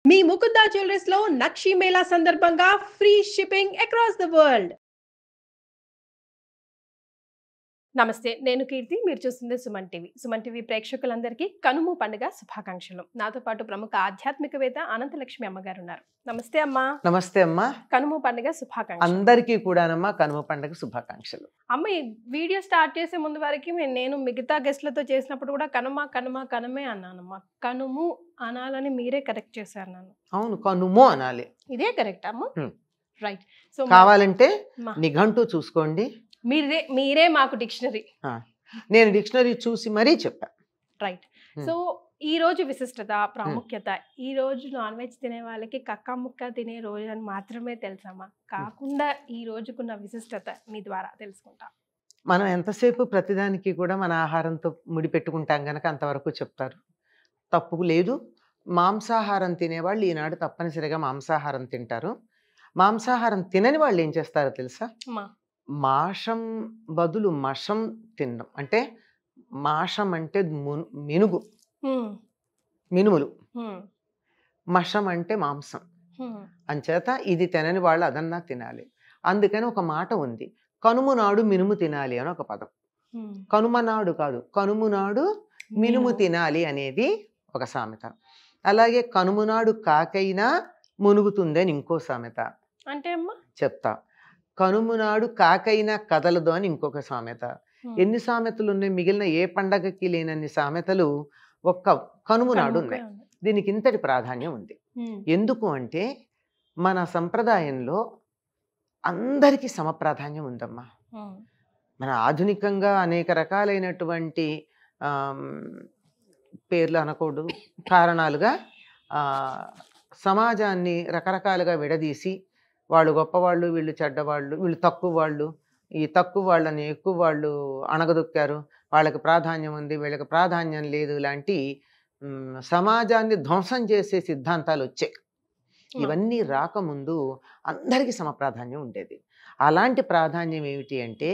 మీ Mukunda jewellers లో నక్షి మేళా సందర్భంగా free shipping across the world. నమస్తే, నేను కీర్తి. మీరు చూస్తుంది సుమన్ టీవీ. సుమన్ టీవీ ప్రేక్షకులందరికీ కనుమ పండుగ శుభాకాంక్షలు. నాతో పాటు ప్రముఖ ఆధ్యాత్మికవేత్త అనంతలక్ష్మి అమ్మగారు ఉన్నారు. నమస్తే అమ్మా. నమస్తే అమ్మా. కనుమ పండుగ శుభాకాంక్షలు అందరికీ కూడానమ్మా కనుమ పండుగ శుభాకాంక్షలు. అమ్మ, ఈ వీడియో స్టార్ట్ చేసే ముందు వరకు నేను మిగతా గెస్ట్లతో చేసినప్పుడు కూడా కనుమ కనుమ కనుమే అన్నానమ్మా. కనుము అనాలని మీరే కరెక్ట్ చేశారు నన్ను. అవును, కనుము అనాలి. ఇదే కరెక్ట్ అమ్మా? రైట్. సో కావాలంటే నిఘంటు చూసుకోండి. మీరే మాకు డిక్షనరీ. నేను డిక్షనరీ చూసి మరీ చెప్పా. రైట్. సో ఈ రోజు విశిష్టత, ప్రాముఖ్యత, ఈ రోజు నాన్ వెజ్ తినే వాళ్ళకి కక్క ముక్క తినే రోజు అని మాత్రమే తెలుసమ్మా, కాకుండా ఈ రోజుకున్న విశిష్టత మీ ద్వారా తెలుసుకుంటాం. మనం ఎంతసేపు ప్రతిదానికి కూడా మన ఆహారంతో ముడిపెట్టుకుంటాం గనక అంతవరకు చెప్తారు. తప్పు లేదు. మాంసాహారం తినేవాళ్ళు ఈనాడు తప్పనిసరిగా మాంసాహారం తింటారు. మాంసాహారం తినని వాళ్ళు ఏం చేస్తారో తెలుసా? మాషం బదులు మషం తినడం. అంటే మాషం అంటే మినుగు, మినుములు. మషం అంటే మాంసం. అంచేత ఇది తినని వాళ్ళు అదన్నా తినాలి. అందుకని ఒక మాట ఉంది, కనుము నాడు మినుము తినాలి అని ఒక పదం. కనుమ నాడు కాదు, కనుము నాడు మినుము తినాలి అనేది ఒక సామెత. అలాగే కనుము నాడు కాకైనా మునుగుతుంది అని ఇంకో సామెత. అంటే అమ్మా చెప్తా. కనుము నాడు కాకైనా కదలదు అని ఇంకొక సామెత. ఎన్ని సామెతలు ఉన్నాయి? మిగిలిన ఏ పండగకి లేనన్ని సామెతలు ఒక్క కనుము నాడు ఉన్నాయి. దీనికి ఇంతటి ప్రాధాన్యం ఉంది. ఎందుకు అంటే మన సంప్రదాయంలో అందరికీ సమప్రాధాన్యం ఉందమ్మా. మన ఆధునికంగా అనేక రకాలైనటువంటి పేర్లు అనకూడదు కారణాలుగా సమాజాన్ని రకరకాలుగా విడదీసి వాళ్ళు గొప్పవాళ్ళు, వీళ్ళు చెడ్డవాళ్ళు, వీళ్ళు తక్కువ వాళ్ళు, ఈ తక్కువ వాళ్ళని ఎక్కువ వాళ్ళు అణగదొక్కారు, వాళ్ళకి ప్రాధాన్యం ఉంది, వీళ్ళకి ప్రాధాన్యం లేదు, ఇలాంటి సమాజాన్ని ధ్వంసం చేసే సిద్ధాంతాలు వచ్చాయి. ఇవన్నీ రాకముందు అందరికీ సమప్రాధాన్యం ఉండేది. అలాంటి ప్రాధాన్యం ఏమిటి అంటే,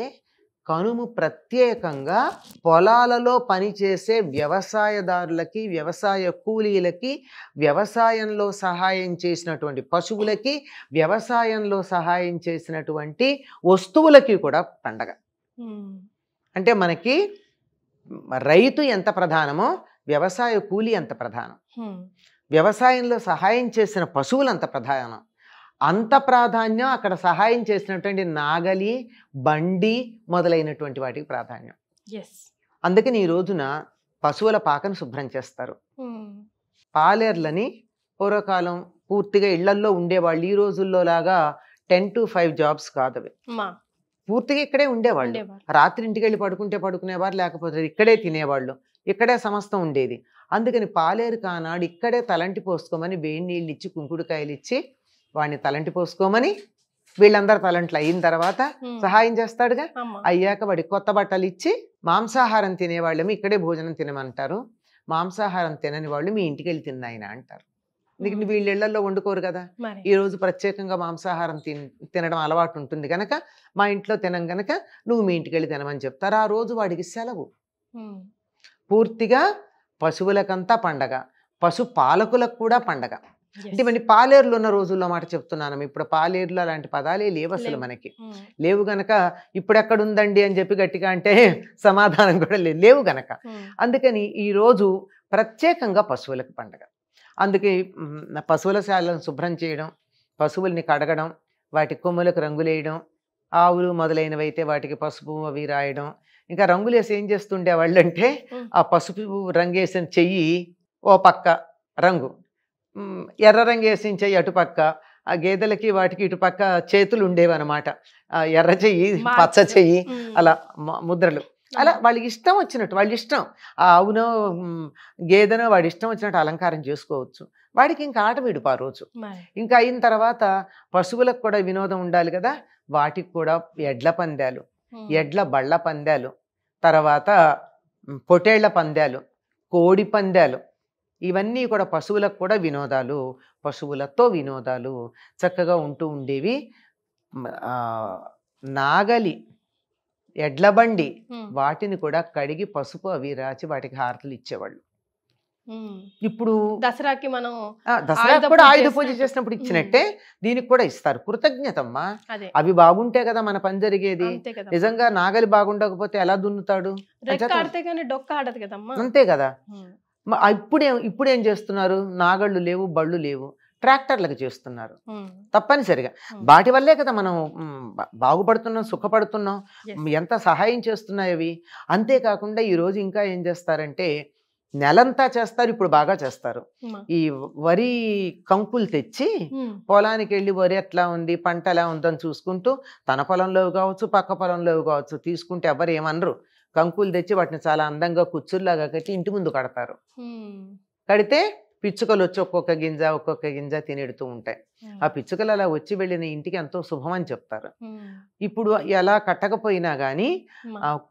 కనుము ప్రత్యేకంగా పొలాలలో పనిచేసే వ్యవసాయదారులకి, వ్యవసాయ కూలీలకి, వ్యవసాయంలో సహాయం చేసినటువంటి పశువులకి, వ్యవసాయంలో సహాయం చేసినటువంటి వస్తువులకి కూడా పండగ. అంటే మనకి రైతు ఎంత ప్రధానమో వ్యవసాయ కూలీ అంత ప్రధానం, వ్యవసాయంలో సహాయం చేసిన పశువులు అంత ప్రధానం. అంత ప్రాధాన్యం అక్కడ సహాయం చేసినటువంటి నాగలి, బండి మొదలైనటువంటి వాటికి ప్రాధాన్యం. అందుకని ఈ రోజున పశువుల పాకను శుభ్రం చేస్తారు. పాలేర్లని పూర్వకాలం పూర్తిగా ఇళ్లల్లో ఉండేవాళ్ళు. ఈ రోజుల్లో లాగా 10 to 5 జాబ్స్ కాదు అవి. పూర్తిగా ఇక్కడే ఉండేవాళ్ళు. రాత్రి ఇంటికి వెళ్ళి పడుకుంటే పడుకునేవారు, లేకపోతే ఇక్కడే తినేవాళ్ళు, ఇక్కడే సమస్తం ఉండేది. అందుకని పాలేరు కానాడు ఇక్కడే తలంటి పోసుకోమని వేడి నీళ్ళు ఇచ్చి, కుంకుడుకాయలు ఇచ్చి వాడిని తలంటి పోసుకోమని, వీళ్ళందరూ తలంట్లు అయిన తర్వాత సహాయం చేస్తాడుగా, అయ్యాక వాడికి కొత్త బట్టలు ఇచ్చి, మాంసాహారం తినేవాళ్ళేమో ఇక్కడే భోజనం తినమంటారు, మాంసాహారం తినని వాళ్ళు మీ ఇంటికి వెళ్ళి తిన్నాయన అంటారు. ఎందుకంటే వీళ్ళ ఇళ్లలో వండుకోరు కదా. ఈ రోజు ప్రత్యేకంగా మాంసాహారం తినడం అలవాటు ఉంటుంది కనుక, మా ఇంట్లో తినం గనక నువ్వు మీ ఇంటికి వెళ్ళి తినమని చెప్తారు. ఆ రోజు వాడికి సెలవు. పూర్తిగా పశువులకంతా పండగ, పశు పాలకులకు కూడా పండగ. అంటే మరి పాలేర్లు ఉన్న రోజుల్లో మాట చెప్తున్నాను. ఇప్పుడు పాలేర్లు అలాంటి పదాలే లేవు అసలు, మనకి లేవు గనక ఇప్పుడు ఎక్కడుందండి అని చెప్పి గట్టిగా అంటే సమాధానం కూడా లేవు గనక. అందుకని ఈ రోజు ప్రత్యేకంగా పశువులకు పండగ. అందుకే పశువుల శాలను శుభ్రం చేయడం, పశువుల్ని కడగడం, వాటి కొమ్ములకు రంగులేయడం, ఆవులు మొదలైనవి అయితే వాటికి పసుపు అవి రాయడం. ఇంకా రంగులేసి ఏం చేస్తుండేవాళ్ళు అంటే, ఆ పసుపు రంగేసిన చెయ్యి ఓ పక్క రంగు, ఎర్ర రంగు వేసిన చెయ్యి అటుపక్క, ఆ గేదెలకి వాటికి ఇటుపక్క చేతులు ఉండేవి అనమాట. ఎర్ర చెయ్యి, పచ్చ చెయ్యి, అలా ముద్రలు. అలా వాళ్ళకి ఇష్టం వచ్చినట్టు, వాళ్ళ ఇష్టం, ఆ ఆవునో గేదెనో వాడి ఇష్టం వచ్చినట్టు అలంకారం చేసుకోవచ్చు. వాడికి ఇంకా ఆట విడుపు ఆ రోజు. ఇంకా అయిన తర్వాత పశువులకు కూడా వినోదం ఉండాలి కదా, వాటికి కూడా ఎడ్ల పందాలు, ఎడ్ల బళ్ళ పందాలు, తర్వాత పొటేళ్ల పందాలు, కోడి పందాలు, ఇవన్నీ కూడా పశువులకు కూడా వినోదాలు, పశువులతో వినోదాలు చక్కగా ఉంటూ ఉండేవి. నాగలి, ఎడ్ల బండి, వాటిని కూడా కడిగి పసుపు అవి రాచి వాటికి హారతులు ఇచ్చేవాళ్ళు. ఇప్పుడు దసరాకి మనం దసరా కూడా ఆయుధ పూజ చేసినప్పుడు ఇచ్చినట్టే దీనికి కూడా ఇస్తారు. కృతజ్ఞతమ్మా. అవి బాగుంటే కదా మన పని జరిగేది. నిజంగా నాగలి బాగుండకపోతే ఎలా దున్నుతాడు? అంతే కదా. ఇప్పుడేం చేస్తున్నారు? నాగళ్ళు లేవు, బళ్ళు లేవు, ట్రాక్టర్లకు చేస్తున్నారు. తప్పనిసరిగా వాటి వల్లే కదా మనం బాగుపడుతున్నాం, సుఖపడుతున్నాం. ఎంత సహాయం చేస్తున్నాయి అవి. అంతేకాకుండా ఈరోజు ఇంకా ఏం చేస్తారంటే నెలంతా చేస్తారు. ఇప్పుడు బాగా చేస్తారు. ఈ వరి కంకులు తెచ్చి పొలానికి వెళ్ళి వరి ఎట్లా ఉంది, పంట ఎలా ఉందని చూసుకుంటూ తన పొలంలో కావచ్చు, పక్క పొలంలో కావచ్చు తీసుకుంటే ఎవరు ఏమనరు. కంకులు తెచ్చి వాటిని చాలా అందంగా కుచ్చుల్లాగా కట్టి ఇంటి ముందు కడతారు. కడితే పిచ్చుకలు వచ్చి ఒక్కొక్క గింజ తినేడుతూ ఉంటాయి. ఆ పిచ్చుకలు అలా వచ్చి వెళ్ళిన ఇంటికి ఎంతో శుభం అని చెప్తారు. ఇప్పుడు ఎలా కట్టకపోయినా కానీ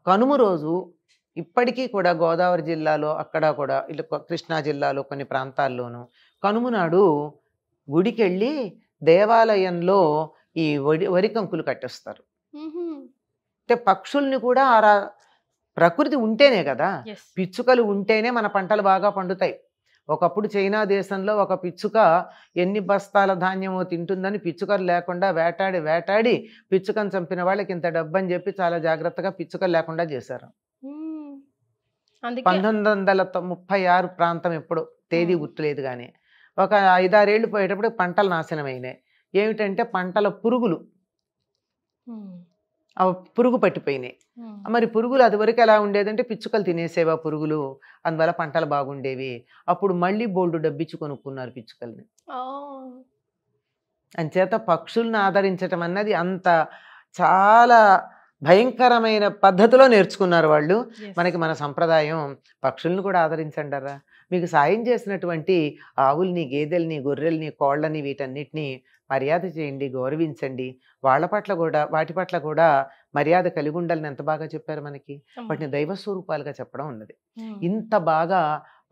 కనుమ రోజు ఇప్పటికీ కూడా గోదావరి జిల్లాలో అక్కడ కూడా కృష్ణా జిల్లాలో కొన్ని ప్రాంతాల్లోనూ కనుమ నాడు గుడికి వెళ్ళి దేవాలయంలో ఈ వరి కంకులు కట్టేస్తారు. అంటే పక్షుల్ని కూడా ప్రకృతి ఉంటేనే కదా, పిచ్చుకలు ఉంటేనే మన పంటలు బాగా పండుతాయి. ఒకప్పుడు చైనా దేశంలో ఒక పిచ్చుక ఎన్ని బస్తాల ధాన్యమో తింటుందని పిచ్చుకలు లేకుండా వేటాడి పిచ్చుకను చంపిన వాళ్ళకి ఇంత డబ్బు అని చెప్పి చాలా జాగ్రత్తగా పిచ్చుకలు లేకుండా చేశారు. 1936 ప్రాంతం ఎప్పుడు తేదీ గుర్తులేదు కానీ ఒక 5-6 ఏళ్ళు పోయేటప్పుడు పంటలు నాశనమైనాయి. ఏమిటంటే పంటల పురుగులు పురుగు పట్టిపోయినాయి. మరి పురుగులు అది వరకు ఎలా ఉండేదంటే పిచ్చుకలు తినేసేవా పురుగులు, అందువల్ల పంటలు బాగుండేవి. అప్పుడు మళ్ళీ బోల్డు డబ్బిచ్చి కొనుక్కున్నారు పిచ్చుకల్ని. అంచేత పక్షుల్ని ఆదరించటం అన్నది అంత చాలా భయంకరమైన పద్ధతిలో నేర్చుకున్నారు వాళ్ళు. మనకి మన సంప్రదాయం పక్షుల్ని కూడా ఆదరించండరా. మీకు సాయం చేసినటువంటి ఆవుల్ని, గేదెల్ని, గొర్రెల్ని, కోళ్ళని వీటన్నిటినీ మర్యాద చేయండి, గౌరవించండి. వాళ్ళ పట్ల కూడా వాటి పట్ల కూడా మర్యాద కలిగి ఉండాలని ఎంత బాగా చెప్పారు మనకి. వాటిని దైవ స్వరూపాలుగా చెప్పడం ఉన్నది. ఇంత బాగా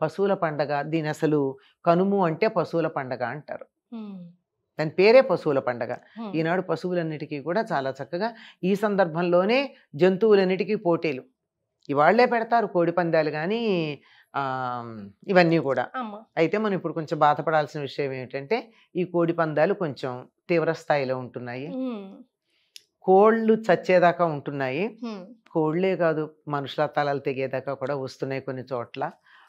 పశువుల పండగ, దీని అసలు కనుము అంటే పశువుల పండగ అంటారు. దాని పేరే పశువుల పండగ. ఈనాడు పశువులన్నిటికీ కూడా చాలా చక్కగా ఈ సందర్భంలోనే జంతువులన్నిటికీ పోటీలు ఇవాళ్లే పెడతారు, కోడి పందాలు కానీ ఇవన్నీ కూడా. అయితే మనం ఇప్పుడు కొంచెం బాధపడాల్సిన విషయం ఏమిటంటే ఈ కోడి పందాలు కొంచెం తీవ్ర స్థాయిలో ఉంటున్నాయి. కోళ్ళు చచ్చేదాకా ఉంటున్నాయి. కోళ్లే కాదు, మనుషుల తలలు తెగేదాకా కూడా వస్తున్నాయి కొన్ని చోట్ల.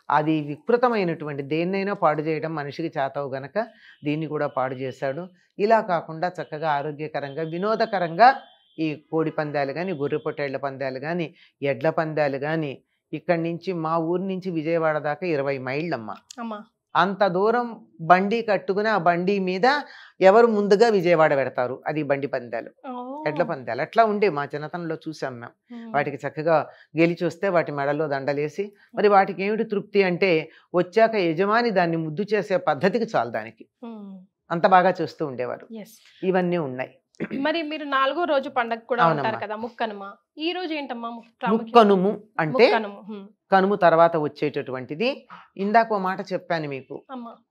అది వికృతమైనటువంటి దేన్నైనా పాడు చేయడం మనిషికి చేతవు గనక దీన్ని కూడా పాడు చేశాడు. ఇలా కాకుండా చక్కగా ఆరోగ్యకరంగా వినోదకరంగా ఈ కోడి పందాలు కానీ, గొర్రె పొట్టేళ్ల పందాలు కానీ, ఎడ్ల పందాలు కానీ, ఇక్కడి నుంచి మా ఊరి నుంచి విజయవాడ దాకా 20 మైళ్ళమ్మా. అంత దూరం బండి కట్టుకుని ఆ బండి మీద ఎవరు ముందుగా విజయవాడ పెడతారు, అది బండి పందాలు, ఎడ్ల పందాలు. అట్లా ఉండే మా చిన్నతనంలో చూసాం మేము. వాటికి చక్కగా గెలిచి వస్తే వాటి మెడలో దండలేసి, మరి వాటికి ఏమిటి తృప్తి అంటే వచ్చాక యజమాని దాన్ని ముద్దు చేసే పద్ధతికి చాలు దానికి, అంత బాగా చూస్తూ ఉండేవారు. ఇవన్నీ ఉన్నాయి. మరి మీరు 4వ రోజు పండగ కూడా ఉంటారు కదా, ముక్కనుమ. ఈ రోజు ఏంటమ్మా ముక్కనుము అంటే? కనుము తర్వాత వచ్చేటటువంటిది. ఇందాక ఓ మాట చెప్పాను మీకు,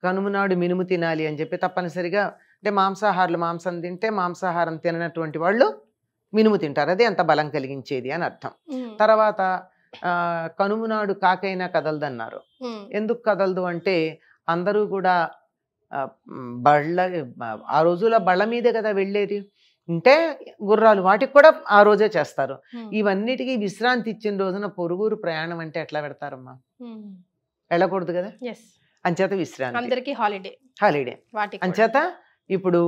కనుము నాడు మినుము తినాలి అని చెప్పి. తప్పనిసరిగా అంటే మాంసాహారులు మాంసం తింటే, మాంసాహారం తిననటువంటి వాళ్ళు మినుము తింటారు. అదే అంత బలం కలిగించేది అని అర్థం. తర్వాత కనుము నాడు కాకైనా కదలదన్నారు. ఎందుకు కదలదు అంటే అందరూ కూడా ఆ రోజుల బళ్ళ మీదే కదా వెళ్ళేది. అంటే గుర్రాలు వాటికి కూడా ఆ రోజే చేస్తారు. ఇవన్నిటికీ విశ్రాంతి ఇచ్చిన రోజున పొరుగురు ప్రయాణం అంటే ఎట్లా పెడతారమ్మా? వెళ్ళకూడదు కదా. అంచేత విశ్రాంతి, హాలిడే. అంచేత ఇప్పుడు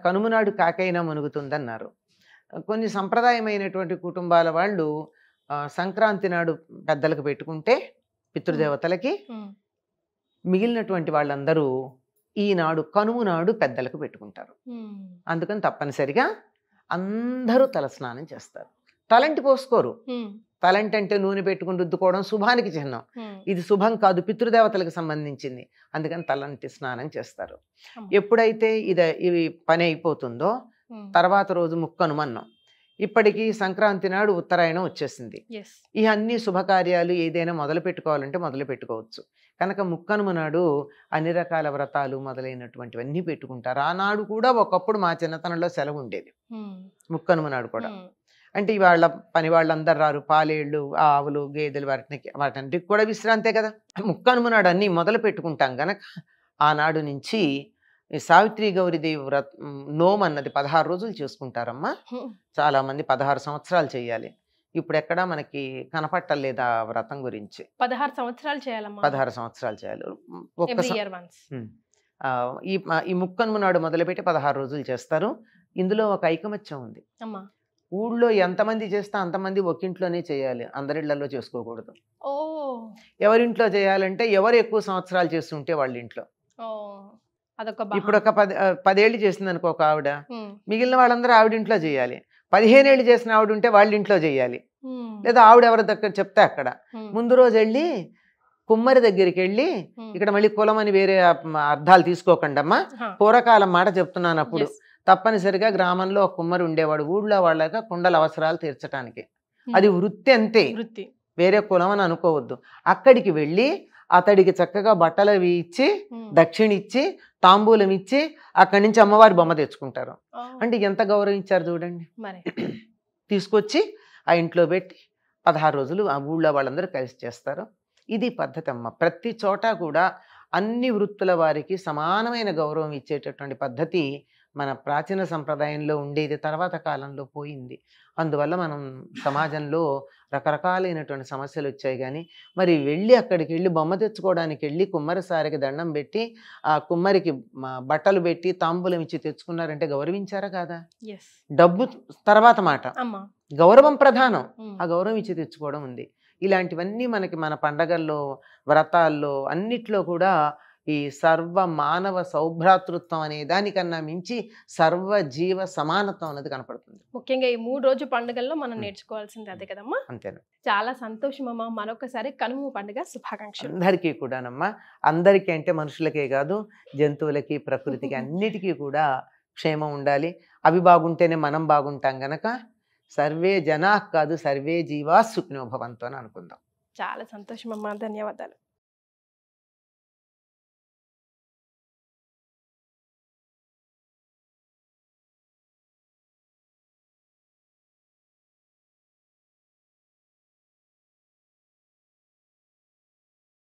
కనుమ నాడు కాకైనా మునుగుతుందన్నారు. కొన్ని సంప్రదాయమైనటువంటి కుటుంబాల వాళ్ళు సంక్రాంతి నాడు పెద్దలకు పెట్టుకుంటే పితృదేవతలకి, మిగిలినటువంటి వాళ్ళందరూ ఈనాడు కనుము నాడు పెద్దలకు పెట్టుకుంటారు. అందుకని తప్పనిసరిగా అందరూ తలస్నానం చేస్తారు. తలంటి పోసుకోరు. తలంటి అంటే నూనె పెట్టుకుని రుద్దుకోవడం శుభానికి చిహ్నం. ఇది శుభం కాదు, పితృదేవతలకు సంబంధించింది. అందుకని తలంటి స్నానం చేస్తారు. ఎప్పుడైతే ఇవి పని అయిపోతుందో తర్వాత రోజు ముక్కనుమన్నాం. ఇప్పటికీ సంక్రాంతి నాడు ఉత్తరాయణం వచ్చేసింది. ఈ అన్ని శుభకార్యాలు ఏదైనా మొదలు పెట్టుకోవాలంటే మొదలు పెట్టుకోవచ్చు. కనుక ముక్కనుమ నాడు అన్ని రకాల వ్రతాలు మొదలైనటువంటివన్నీ పెట్టుకుంటారు. ఆనాడు కూడా ఒకప్పుడు మా చిన్నతనంలో సెలవు ఉండేది, ముక్కనుమ నాడు కూడా. అంటే వాళ్ళ పని వాళ్ళందరూ రారు, పాలేళ్ళు ఆవులు గేదెలు వాటన్నిటికి కూడా విశ్రాంతే కదా. ముక్కనుమ నాడు అన్నీ మొదలు పెట్టుకుంటాం గనక ఆనాడు నుంచి ఈ సావిత్రి గౌరీదేవి నోము అన్నది 16 రోజులు చేసుకుంటారమ్మా. చాలా మంది 16 సంవత్సరాలు చేయాలి. ఇప్పుడు ఎక్కడా మనకి కనపట్టలేదు ఆ వ్రతం గురించి. 16 సంవత్సరాలు చేయాలమ్మా. 16 సంవత్సరాలు చేయాలి. ఈ ఈ ముక్కనుమ నాడు మొదలుపెట్టి 16 రోజులు చేస్తారు. ఇందులో ఒక ఐకమత్యం ఉంది. ఊళ్ళో ఎంతమంది చేస్తే అంతమంది ఒకింట్లోనే చేయాలి, అందరిళ్లలో చేసుకోకూడదు. ఎవరింట్లో చేయాలంటే ఎవరు ఎక్కువ సంవత్సరాలు చేస్తుంటే వాళ్ళ ఇంట్లో. ఇప్పుడు ఒక 10 ఏళ్ళు చేసింది అనుకో ఒక ఆవిడ, మిగిలిన వాళ్ళందరూ ఆవిడింట్లో చేయాలి. 15 ఏళ్ళు చేసిన ఆవిడ ఉంటే వాళ్ళ ఇంట్లో చేయాలి. లేదా ఆవిడ ఎవరి దగ్గర చెప్తే అక్కడ. ముందు రోజు వెళ్ళి కుమ్మరి దగ్గరికి వెళ్ళి, ఇక్కడ మళ్ళీ కులం అని వేరే అర్థాలు తీసుకోకండి అమ్మా, పూర్వకాలం మాట చెప్తున్నాను. అప్పుడు తప్పనిసరిగా గ్రామంలో ఒక కుమ్మరి ఉండేవాడు, ఊళ్ళో వాళ్ళగా కుండల అవసరాలు తీర్చడానికి. అది వృత్తి అంతే, వేరే కులం అని అనుకోవద్దు. అక్కడికి వెళ్ళి అతడికి చక్కగా బట్టలు అవి ఇచ్చి, దక్షిణ ఇచ్చి, తాంబూలం ఇచ్చి, అక్కడి నుంచి అమ్మవారి బొమ్మ తెచ్చుకుంటారు. అంటే ఎంత గౌరవించారు చూడండి. తీసుకొచ్చి ఆ ఇంట్లో పెట్టి 16 రోజులు ఆ ఊళ్ళో వాళ్ళందరూ కలిసి చేస్తారు. ఇది పద్ధతి అమ్మ. ప్రతి చోట కూడా అన్ని వృత్తుల వారికి సమానమైన గౌరవం ఇచ్చేటటువంటి పద్ధతి మన ప్రాచీన సంప్రదాయంలో ఉండేది, తర్వాత కాలంలో పోయింది. అందువల్ల మనం సమాజంలో రకరకాలైనటువంటి సమస్యలు వచ్చాయి. కానీ మరి వెళ్ళి అక్కడికి వెళ్ళి బొమ్మ తెచ్చుకోవడానికి వెళ్ళి కుమ్మరిసారికి దండం పెట్టి ఆ కుమ్మరికి బట్టలు పెట్టి తాంబూలం ఇచ్చి తెచ్చుకున్నారంటే గౌరవించారా కాదా? డబ్బు తర్వాత మాట, గౌరవం ప్రధానం. ఆ గౌరవం ఇచ్చి తెచ్చుకోవడం ఉంది. ఇలాంటివన్నీ మనకి మన పండగల్లో, వ్రతాల్లో అన్నిట్లో కూడా ఈ సర్వ మానవ సౌభ్రాతృత్వం అనే దానికన్నా మించి సర్వ జీవ సమానత్వం అనేది కనపడుతుంది. ముఖ్యంగా ఈ 3 రోజు పండుగల్లో మనం నేర్చుకోవాల్సింది అదే కదమ్మా. అంతేనా. చాలా సంతోషమమ్మా. మరొకసారి కనుమ పండుగ శుభాకాంక్షలు. అందరికీ కూడానమ్మా. అందరికీ అంటే మనుషులకే కాదు, జంతువులకి, ప్రకృతికి అన్నిటికీ కూడా క్షేమం ఉండాలి. అవి బాగుంటేనే మనం బాగుంటాం గనక సర్వే జనా కాదు, సర్వే జీవా సుఖినో భవంతు అని అనుకుందాం. చాలా సంతోషమమ్మా. ధన్యవాదాలు.